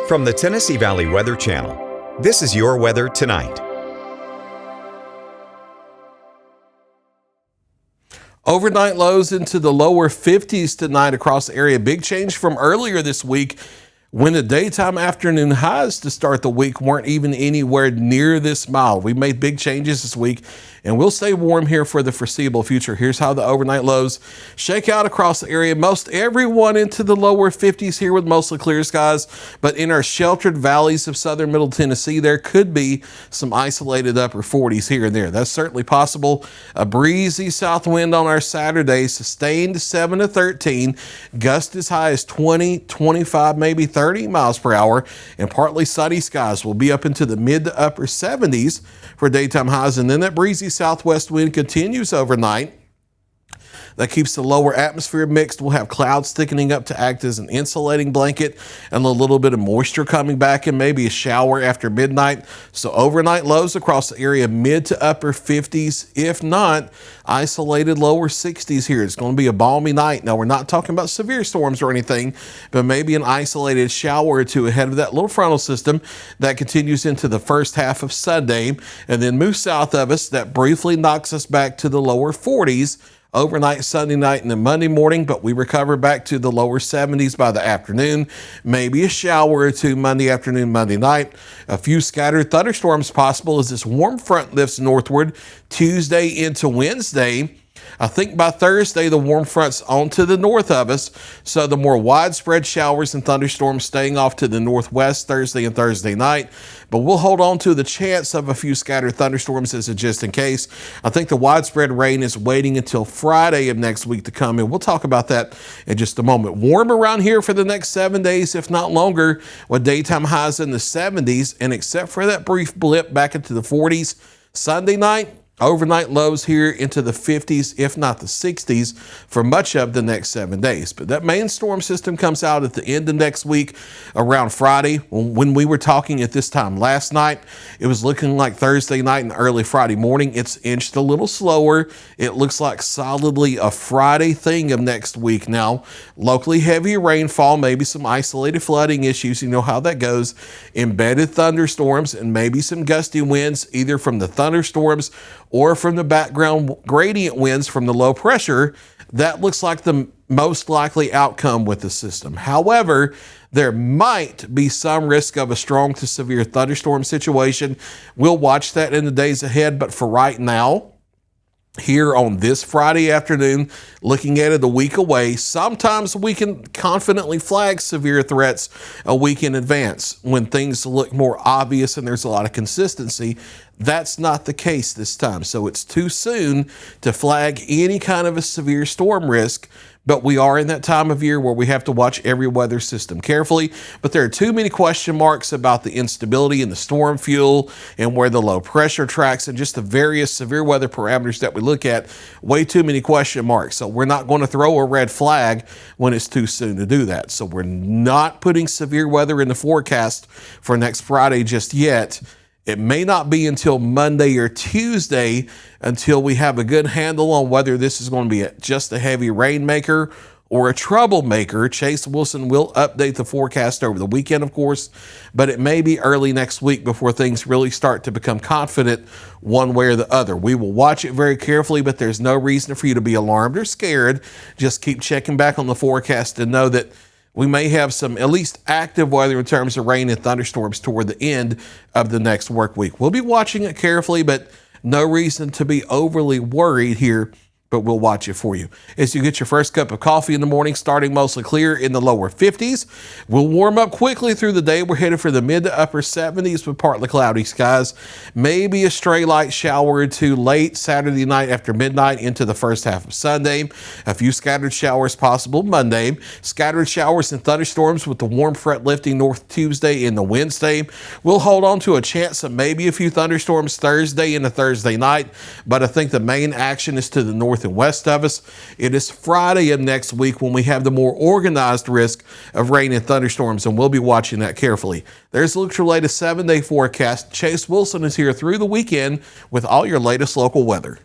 From the Tennessee Valley Weather Channel, this is your weather tonight. Overnight lows into the lower 50s tonight across the area. Big change from earlier this week when the daytime afternoon highs to start the week weren't even anywhere near this mild. We made big changes this week, and we'll stay warm here for the foreseeable future. Here's how the overnight lows shake out across the area. Most everyone into the lower 50s here with mostly clear skies, but in our sheltered valleys of southern middle Tennessee, there could be some isolated upper 40s here and there. That's certainly possible. A breezy south wind on our Saturday, sustained 7 to 13, gusts as high as 20, 25, maybe 30 miles per hour, and partly sunny skies will be up into the mid to upper 70s for daytime highs, and then that breezy southwest wind continues overnight. That keeps the lower atmosphere mixed. We'll have clouds thickening up to act as an insulating blanket and a little bit of moisture coming back and maybe a shower after midnight. So overnight lows across the area, mid to upper 50s, if not isolated lower 60s here. It's going to be a balmy night. Now, we're not talking about severe storms or anything, but maybe an isolated shower or two ahead of that little frontal system that continues into the first half of Sunday and then moves south of us. That briefly knocks us back to the lower 40s overnight Sunday night and then Monday morning, but we recover back to the lower 70s by the afternoon. Maybe a shower or two Monday afternoon, Monday night. A few scattered thunderstorms possible as this warm front lifts northward Tuesday into Wednesday. I think by Thursday, the warm front's on to the north of us, so the more widespread showers and thunderstorms staying off to the northwest Thursday and Thursday night. But we'll hold on to the chance of a few scattered thunderstorms as a just in case. I think the widespread rain is waiting until Friday of next week to come, and we'll talk about that in just a moment. Warm around here for the next 7 days, if not longer, with daytime highs in the 70s, and except for that brief blip back into the 40s Sunday night, overnight lows here into the 50s, if not the 60s, for much of the next 7 days. But that main storm system comes out at the end of next week around Friday. When we were talking at this time last night, it was looking like Thursday night and early Friday morning. It's inched a little slower. It looks like solidly a Friday thing of next week now. Locally heavy rainfall, maybe some isolated flooding issues. You know how that goes. Embedded thunderstorms and maybe some gusty winds, either from the thunderstorms or from the background gradient winds from the low pressure. That looks like the most likely outcome with the system. However, there might be some risk of a strong to severe thunderstorm situation. We'll watch that in the days ahead, but for right now, here on this Friday afternoon, looking at it a week away, sometimes we can confidently flag severe threats a week in advance when things look more obvious and there's a lot of consistency. That's not the case this time. So it's too soon to flag any kind of a severe storm risk, but we are in that time of year where we have to watch every weather system carefully. But there are too many question marks about the instability in the storm fuel and where the low pressure tracks and just the various severe weather parameters that we look at. Way too many question marks. So we're not going to throw a red flag when it's too soon to do that. So we're not putting severe weather in the forecast for next Friday just yet. It may not be until Monday or Tuesday until we have a good handle on whether this is going to be just a heavy rainmaker or a troublemaker. Chase Wilson will update the forecast over the weekend, of course, but it may be early next week before things really start to become confident one way or the other. We will watch it very carefully, but there's no reason for you to be alarmed or scared. Just keep checking back on the forecast and know that we may have some at least active weather in terms of rain and thunderstorms toward the end of the next work week. We'll be watching it carefully, but no reason to be overly worried here, but we'll watch it for you. As you get your first cup of coffee in the morning, starting mostly clear in the lower 50s. We'll warm up quickly through the day. We're headed for the mid to upper 70s with partly cloudy skies. Maybe a stray light shower or two late Saturday night after midnight into the first half of Sunday. A few scattered showers possible Monday. Scattered showers and thunderstorms with the warm front lifting north Tuesday into Wednesday. We'll hold on to a chance of maybe a few thunderstorms Thursday into Thursday night, but I think the main action is to the north and west of us. It is Friday of next week when we have the more organized risk of rain and thunderstorms, and we'll be watching that carefully. There's a look at your latest 7-day forecast. Chase Wilson is here through the weekend with all your latest local weather.